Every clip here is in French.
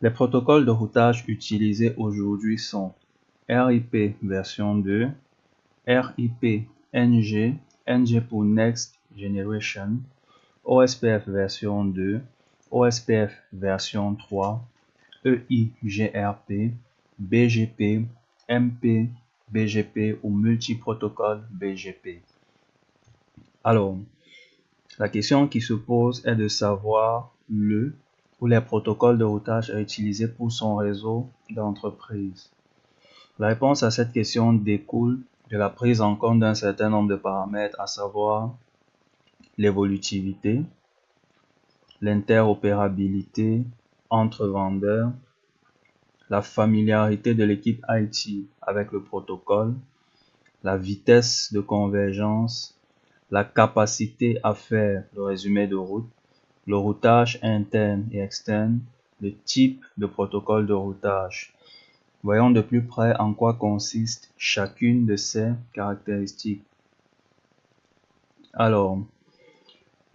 Les protocoles de routage utilisés aujourd'hui sont RIP version 2, RIP NG, NG pour Next Generation, OSPF version 2, OSPF version 3, EIGRP, BGP, MP, BGP ou multiprotocole BGP. Alors, la question qui se pose est de savoir le ou les protocoles de routage à utiliser pour son réseau d'entreprise. La réponse à cette question découle de la prise en compte d'un certain nombre de paramètres, à savoir l'évolutivité, l'interopérabilité entre vendeurs, la familiarité de l'équipe IT avec le protocole, la vitesse de convergence, la capacité à faire le résumé de route, le routage interne et externe, le type de protocole de routage. Voyons de plus près en quoi consiste chacune de ces caractéristiques. Alors,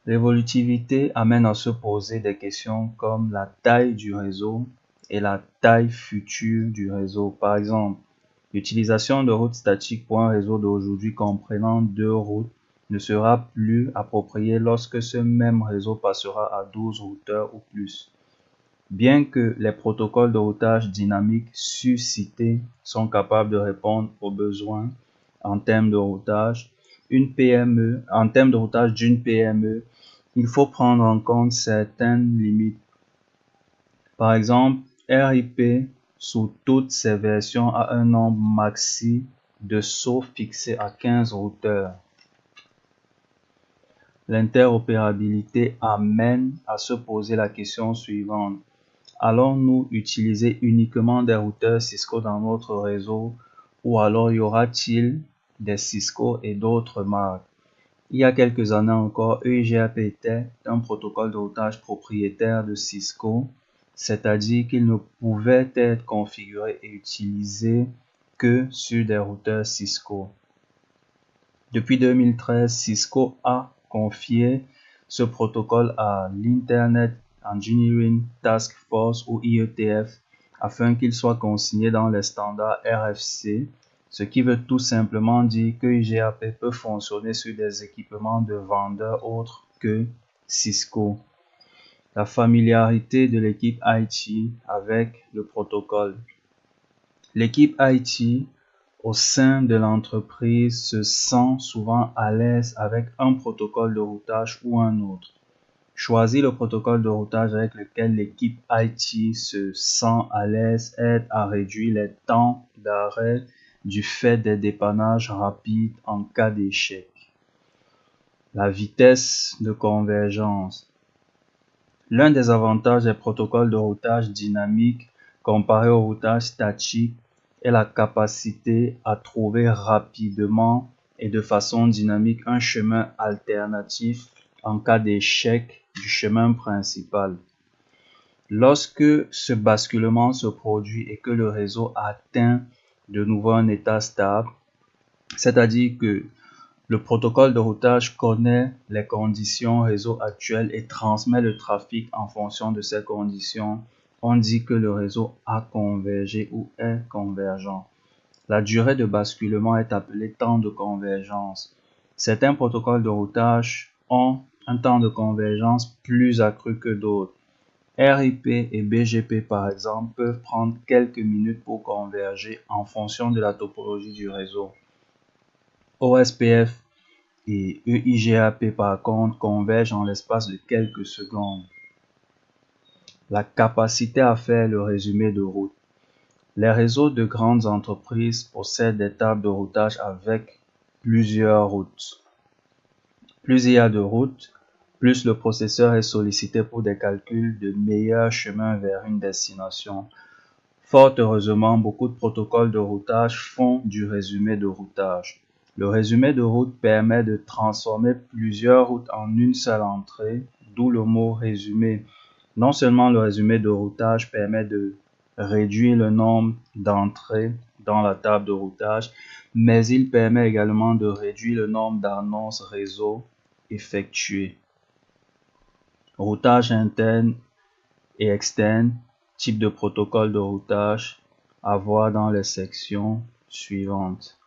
l'évolutivité amène à se poser des questions comme la taille du réseau et la taille future du réseau. Par exemple, l'utilisation de routes statiques pour un réseau d'aujourd'hui comprenant 2 routes ne sera plus appropriée lorsque ce même réseau passera à 12 routeurs ou plus. Bien que les protocoles de routage dynamique suscités sont capables de répondre aux besoins en termes de routage, d'une PME, il faut prendre en compte certaines limites. Par exemple, RIP sous toutes ses versions a un nombre maxi de sauts fixé à 15 routeurs. L'interopérabilité amène à se poser la question suivante. Allons-nous utiliser uniquement des routeurs Cisco dans notre réseau ou alors y aura-t-il des Cisco et d'autres marques? Il y a quelques années encore, EIGRP était un protocole de routage propriétaire de Cisco, c'est-à-dire qu'il ne pouvait être configuré et utilisé que sur des routeurs Cisco. Depuis 2013, Cisco a confié ce protocole à l'Internet Engineering Task Force ou IETF afin qu'il soit consigné dans les standards RFC, ce qui veut tout simplement dire que IGRP peut fonctionner sur des équipements de vendeurs autres que Cisco. La familiarité de l'équipe IT avec le protocole. L'équipe IT au sein de l'entreprise se sent souvent à l'aise avec un protocole de routage ou un autre. Choisir le protocole de routage avec lequel l'équipe IT se sent à l'aise aide à réduire les temps d'arrêt du fait des dépannages rapides en cas d'échec. La vitesse de convergence. L'un des avantages des protocoles de routage dynamique comparé au routage statique est la capacité à trouver rapidement et de façon dynamique un chemin alternatif en cas d'échec du chemin principal. Lorsque ce basculement se produit et que le réseau atteint de nouveau un état stable, c'est-à-dire que le protocole de routage connaît les conditions réseau actuelles et transmet le trafic en fonction de ces conditions. On dit que le réseau a convergé ou est convergent. La durée de basculement est appelée temps de convergence. Certains protocoles de routage ont un temps de convergence plus accru que d'autres. RIP et BGP par exemple peuvent prendre quelques minutes pour converger en fonction de la topologie du réseau. OSPF et EIGRP par contre convergent en l'espace de quelques secondes. La capacité à faire le résumé de route. Les réseaux de grandes entreprises possèdent des tables de routage avec plusieurs routes. Plus il y a de routes, plus le processeur est sollicité pour des calculs de meilleurs chemins vers une destination. Fort heureusement, beaucoup de protocoles de routage font du résumé de routage. Le résumé de route permet de transformer plusieurs routes en une seule entrée, d'où le mot résumé. Non seulement le résumé de routage permet de réduire le nombre d'entrées dans la table de routage, mais il permet également de réduire le nombre d'annonces réseau effectuées. Routage interne et externe. type de protocole de routage à voir dans les sections suivantes.